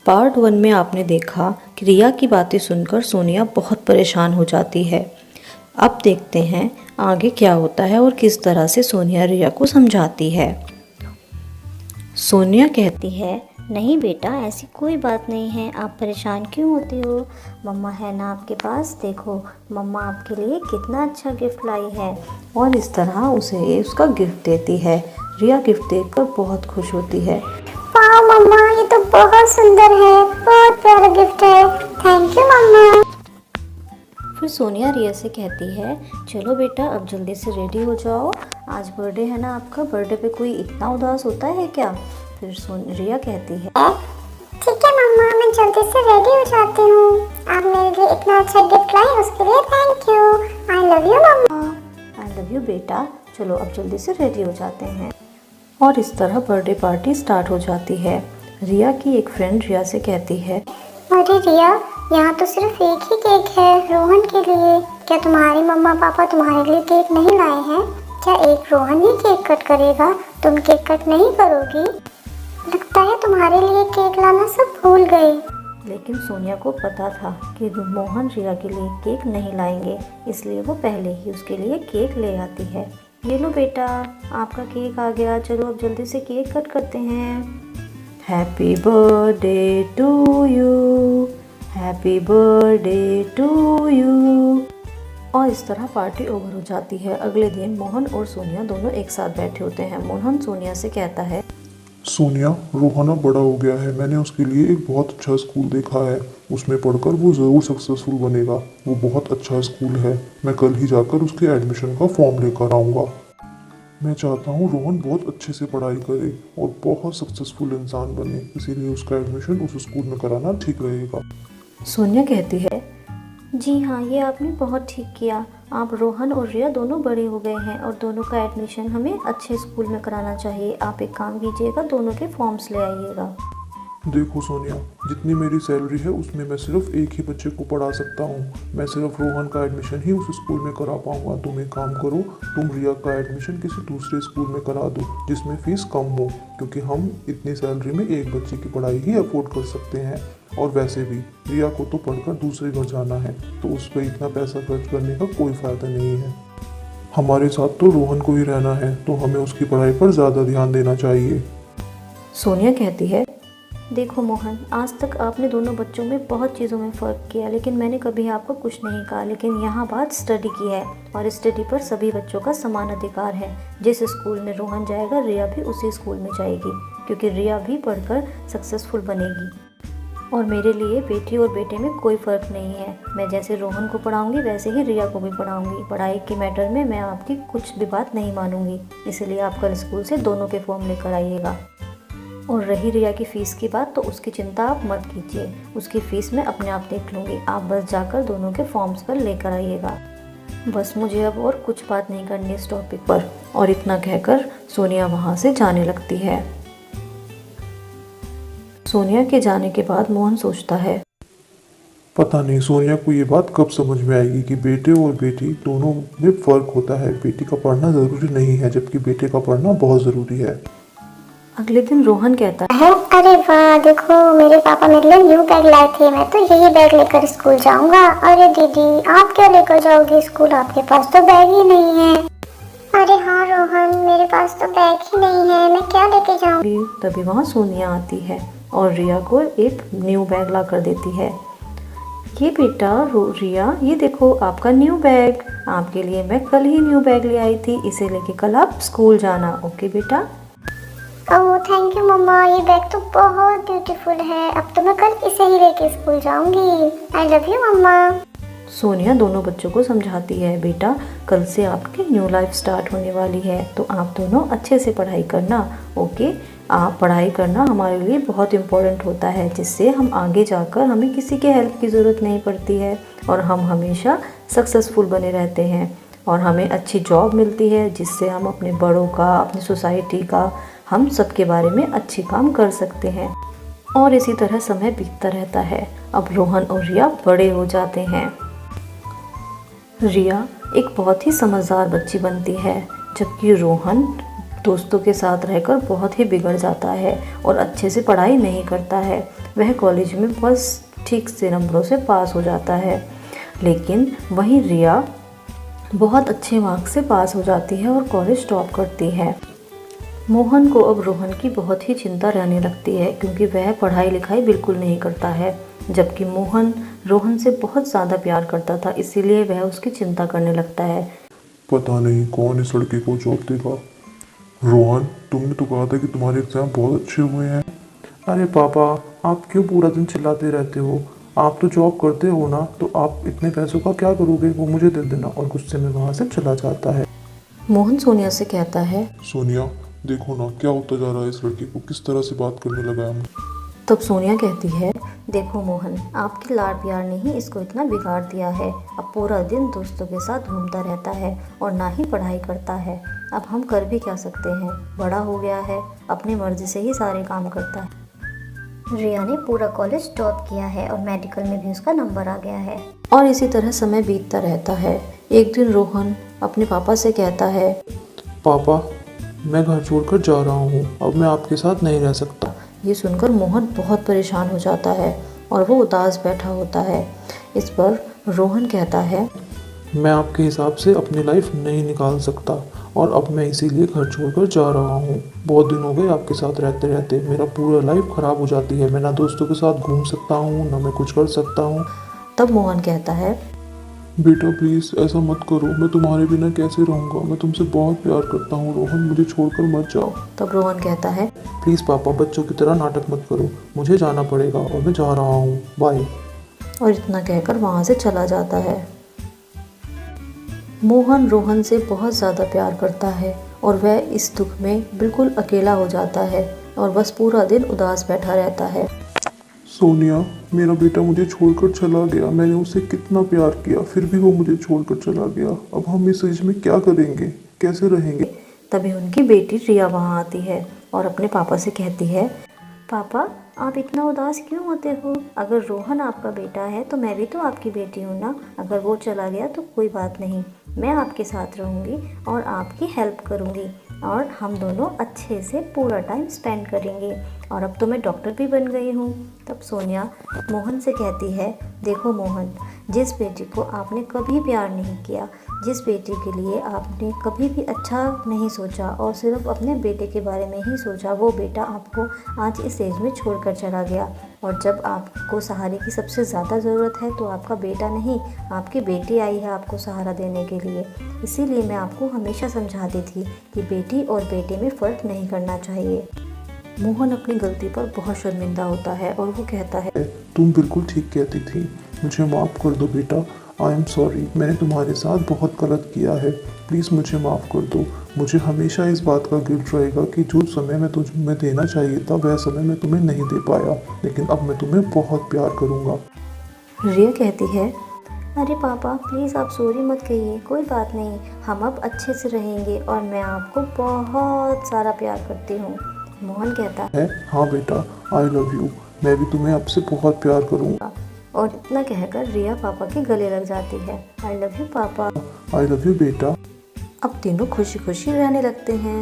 Part 1 में आपने देखा कि रिया की बातें सुनकर सोनिया बहुत परेशान हो जाती है। अब देखते हैं आगे क्या होता है और किस तरह से सोनिया रिया को समझाती है। सोनिया कहती है, नहीं बेटा, ऐसी कोई बात नहीं है, आप परेशान क्यों होती हो। मम्मा है ना आपके पास, देखो मम्मा आपके लिए कितना अच्छा गिफ्ट लाई है। और इस तरह उसे उसका गिफ्ट देती है। रिया गिफ्ट देखकर बहुत खुश होती है। वाह मम्मा, ये तो बहुत सुंदर है, बहुत प्यारा गिफ्ट है, थैंक यू मम्मा। फिर सोनिया रिया से कहती है, चलो बेटा अब जल्दी से रेडी हो जाओ, आज बर्थडे है ना आपका, बर्थडे पे कोई इतना उदास होता है क्या। फिर रिया कहती है, ठीक है मम्मा, मैं जल्दी से रेडी हो जाती हूँ, आप मेरे लिए इतना अच्छा गिफ्ट लाई उसके लिए thank you, I love you mamma. I love you बेटा, चलो अब जल्दी से रेडी हो जाते हैं। और इस तरह बर्थडे पार्टी स्टार्ट हो जाती है। रिया की एक फ्रेंड रिया से कहती है, अरे रिया, यहाँ तो सिर्फ एक ही केक है रोहन के लिए, क्या तुम्हारी मम्मा पापा तुम्हारे लिए केक नहीं लाए हैं। क्या एक रोहन ही केक कट करेगा, तुम केक कट नहीं करोगी। लगता है तुम्हारे लिए केक लाना सब भूल गए। लेकिन सोनिया को पता था कि मोहन रिया के लिए केक नहीं लाएंगे, इसलिए वो पहले ही उसके लिए केक ले आती है। ये लो बेटा, आपका केक आ गया, चलो अब जल्दी से केक कट करते हैं। Happy birthday to you, happy birthday to you. और इस तरह पार्टी ओवर हो जाती है। अगले दिन मोहन और सोनिया दोनों एक साथ बैठे होते हैं। मोहन सोनिया से कहता है, सोनिया, रोहन अब बड़ा हो गया है, मैंने उसके लिए एक बहुत अच्छा स्कूल देखा है, उसमें पढ़कर वो ज़रूर सक्सेसफुल बनेगा, वो बहुत अच्छा स्कूल है, मैं कल ही जाकर उसके एडमिशन का फॉर्म लेकर आऊँगा। मैं चाहता हूँ रोहन बहुत अच्छे से पढ़ाई करे और बहुत सक्सेसफुल इंसान बने, इसीलिए उसका एडमिशन उस स्कूल में कराना ठीक रहेगा। सोनिया कहती है, जी हाँ, ये आपने बहुत ठीक किया, आप रोहन और रिया दोनों बड़े हो गए हैं और दोनों का एडमिशन हमें अच्छे स्कूल में कराना चाहिए। आप एक काम कीजिएगा, दोनों के फॉर्म्स ले आइएगा। देखो सोनिया, जितनी मेरी सैलरी है उसमें मैं सिर्फ एक ही बच्चे को पढ़ा सकता हूँ, मैं सिर्फ रोहन का एडमिशन ही उस स्कूल में करा पाऊँगा। तुम एक काम करो, तुम रिया का एडमिशन किसी दूसरे स्कूल में करा दो जिसमें फ़ीस कम हो, क्योंकि हम इतनी सैलरी में एक बच्चे की पढ़ाई ही अफोर्ड कर सकते हैं। और वैसे भी रिया को तो पढ़कर दूसरे घर जाना है, तो उस पर इतना पैसा खर्च करने का कोई फ़ायदा नहीं है। हमारे साथ तो रोहन को ही रहना है, तो हमें उसकी पढ़ाई पर ज़्यादा ध्यान देना चाहिए। सोनिया कहती है, देखो मोहन, आज तक आपने दोनों बच्चों में बहुत चीज़ों में फ़र्क किया, लेकिन मैंने कभी आपको कुछ नहीं कहा। लेकिन यहाँ बात स्टडी की है और स्टडी पर सभी बच्चों का समान अधिकार है। जिस स्कूल में रोहन जाएगा, रिया भी उसी स्कूल में जाएगी, क्योंकि रिया भी पढ़कर सक्सेसफुल बनेगी। और मेरे लिए बेटी और बेटे में कोई फ़र्क नहीं है, मैं जैसे रोहन को पढ़ाऊँगी वैसे ही रिया को भी पढ़ाऊँगी। पढ़ाई के मैटर में मैं आपकी कुछ भी बात नहीं मानूँगी, इसलिए आप कल स्कूल से दोनों के फॉर्म लेकर आइएगा। और रही रिया की फ़ीस की बात, तो उसकी चिंता आप मत कीजिए, उसकी फ़ीस मैं अपने आप देख लूँगी, आप बस जाकर दोनों के फॉर्म्स पर लेकर आइएगा। बस मुझे अब और कुछ बात नहीं करनी इस टॉपिक पर। और इतना कहकर सोनिया वहाँ से जाने लगती है। सोनिया के जाने के बाद मोहन सोचता है, पता नहीं सोनिया को ये बात कब समझ में आएगी कि बेटे और बेटी दोनों में फ़र्क होता है। बेटी का पढ़ना ज़रूरी नहीं है, जबकि बेटे का पढ़ना बहुत ज़रूरी है। अगले दिन रोहन कहता है, अरे वाह, देखो मेरे पापा मेरे लिए न्यू बैग लाए थे, मैं तो यही बैग लेकर स्कूल जाऊंगा। अरे दीदी, आप क्या लेकर जाओगे स्कूल, आपके पास तो बैग ही नहीं है। अरे हाँ रोहन, मेरे पास तो बैग ही नहीं है, मैं क्या लेके जाऊंगी। तभी वहाँ सोनिया आती है और रिया को एक न्यू बैग ला कर देती है। ये बेटा रिया, ये देखो आपका न्यू बैग, आपके लिए मैं कल ही न्यू बैग ले आई थी, इसे लेके कल आप स्कूल जाना, ओके बेटा। ओह थैंक यू मम्मा, ये बैग तो बहुत ब्यूटीफुल है, अब तो मैं कल इसे ही लेके स्कूल जाऊंगी। आई लव यू मम्मा। सोनिया दोनों बच्चों को समझाती है, बेटा कल से आपकी न्यू लाइफ स्टार्ट होने वाली है, तो आप दोनों अच्छे से पढ़ाई करना, ओके। आप पढ़ाई करना हमारे लिए बहुत इम्पोर्टेंट होता है, जिससे हम आगे जाकर हमें किसी के हेल्प की ज़रूरत नहीं पड़ती है और हम हमेशा सक्सेसफुल बने रहते हैं और हमें अच्छी जॉब मिलती है, जिससे हम अपने बड़ों का, अपनी सोसाइटी का, हम सबके बारे में अच्छे काम कर सकते हैं। और इसी तरह समय बीतता रहता है। अब रोहन और रिया बड़े हो जाते हैं। रिया एक बहुत ही समझदार बच्ची बनती है, जबकि रोहन दोस्तों के साथ रहकर बहुत ही बिगड़ जाता है और अच्छे से पढ़ाई नहीं करता है। वह कॉलेज में बस ठीक से नंबरों से पास हो जाता है। लेकिन वहीं रिया बहुत अच्छे मार्क्स से पास हो जाती है और कॉलेज टॉप करती है। मोहन को अब रोहन की बहुत ही चिंता रहने लगती है, क्योंकि वह पढ़ाई लिखाई बिल्कुल नहीं करता है, जबकि मोहन रोहन से बहुत ज़्यादा प्यार करता था, इसीलिए वह उसकी चिंता करने लगता है। पता नहीं कौन इस लड़के को जॉब देगा। रोहन, तुमने तो कहा था कि तुम्हारे एग्जाम बहुत अच्छे हुए हैं। अरे पापा, आप क्यों पूरा दिन चिल्लाते रहते हो? आप तो जॉब करते हो ना, तो आप इतने पैसों का क्या करोगे? वो मुझे दे देना। और गुस्से में वहाँ से चला जाता है। मोहन सोनिया से कहता है। सोनिया, देखो ना क्या होता जा रहा है, इस लड़के को किस तरह से बात करने लगा है। तब सोनिया कहती है, देखो मोहन, आपके लाड प्यार ने ही इसको इतना बिगाड़ दिया है। अब पूरा दिन दोस्तों के साथ घूमता रहता है और ना ही पढ़ाई करता है। अब हम कर भी क्या सकते हैं, बड़ा हो गया है, अपनी मर्जी से ही सारे काम करता है। रिया ने पूरा कॉलेज टॉप किया है और मेडिकल में भी उसका नंबर आ गया है। और इसी तरह समय बीतता रहता है। एक दिन रोहन अपने पापा से कहता है, पापा, मैं घर छोड़कर जा रहा हूँ, अब मैं आपके साथ नहीं रह सकता। ये सुनकर मोहन बहुत परेशान हो जाता है और वो उदास बैठा होता है। इस पर रोहन कहता है, मैं आपके हिसाब से अपनी लाइफ नहीं निकाल सकता और अब मैं इसीलिए घर छोड़कर जा रहा हूँ। बहुत दिन हो गए आपके साथ रहते रहते, मेरा पूरा लाइफ ख़राब हो जाती है। मैं ना दोस्तों के साथ घूम सकता हूँ, ना मैं कुछ कर सकता हूँ। तब मोहन कहता है, बेटा प्लीज़ ऐसा मत करो, मैं तुम्हारे बिना कैसे रहूँगा? मैं तुमसे बहुत प्यार करता हूँ रोहन, मुझे छोड़कर मत जाओ। तब रोहन कहता है, प्लीज़ पापा, बच्चों की तरह नाटक मत करो, मुझे जाना पड़ेगा और मैं जा रहा हूँ, बाय। और इतना कहकर वहाँ से चला जाता है। मोहन रोहन से बहुत ज़्यादा प्यार करता है और वह इस दुख में बिल्कुल अकेला हो जाता है और बस पूरा दिन उदास बैठा रहता है। सोनिया, मेरा बेटा मुझे छोड़कर चला गया। मैंने उसे कितना प्यार किया, फिर भी वो मुझे छोड़कर चला गया। अब हम इस एज में क्या करेंगे, कैसे रहेंगे? तभी उनकी बेटी रिया वहाँ आती है और अपने पापा से कहती है, पापा, आप इतना उदास क्यों होते हो? अगर रोहन आपका बेटा है तो मैं भी तो आपकी बेटी हूँ ना। अगर वो चला गया तो कोई बात नहीं, मैं आपके साथ रहूँगी और आपकी हेल्प करूँगी और हम दोनों अच्छे से पूरा टाइम स्पेंड करेंगे। और अब तो मैं डॉक्टर भी बन गई हूँ। तब सोनिया मोहन से कहती है, देखो मोहन, जिस बेटी को आपने कभी प्यार नहीं किया, जिस बेटी के लिए आपने कभी भी अच्छा नहीं सोचा और सिर्फ अपने बेटे के बारे में ही सोचा, वो बेटा आपको आज इस एज में छोड़कर चला गया। और जब आपको सहारे की सबसे ज़्यादा ज़रूरत है तो आपका बेटा नहीं, आपकी बेटी आई है आपको सहारा देने के लिए। इसीलिए मैं आपको हमेशा समझाती थी कि बेटी और बेटे में फ़र्क नहीं करना चाहिए। मोहन अपनी गलती पर बहुत शर्मिंदा होता है और वो कहता है, तुम बिल्कुल ठीक कहती थी, मुझे माफ़ कर दो बेटा। आई एम सॉरी, मैंने तुम्हारे साथ बहुत गलत किया है, प्लीज़ मुझे माफ़ कर दो। मुझे हमेशा इस बात का गिल्ट रहेगा कि जो समय मैं तुम्हें देना चाहिए था वह समय मैं तुम्हें नहीं दे पाया, लेकिन अब मैं तुम्हें बहुत प्यार करूँगा। रिया कहती है, अरे पापा, प्लीज़ आप सॉरी मत कहिए, कोई बात नहीं, हम अब अच्छे से रहेंगे और मैं आपको बहुत सारा प्यार करती हूँ। मोहन कहता है, हाँ बेटा, आई लव यू, मैं भी तुम्हें अब से बहुत प्यार करूँगा। और इतना कहकर रिया पापा के गले लग जाती है। आई लव यू पापा। आई लव यू बेटा। अब तीनों खुशी खुशी रहने लगते हैं।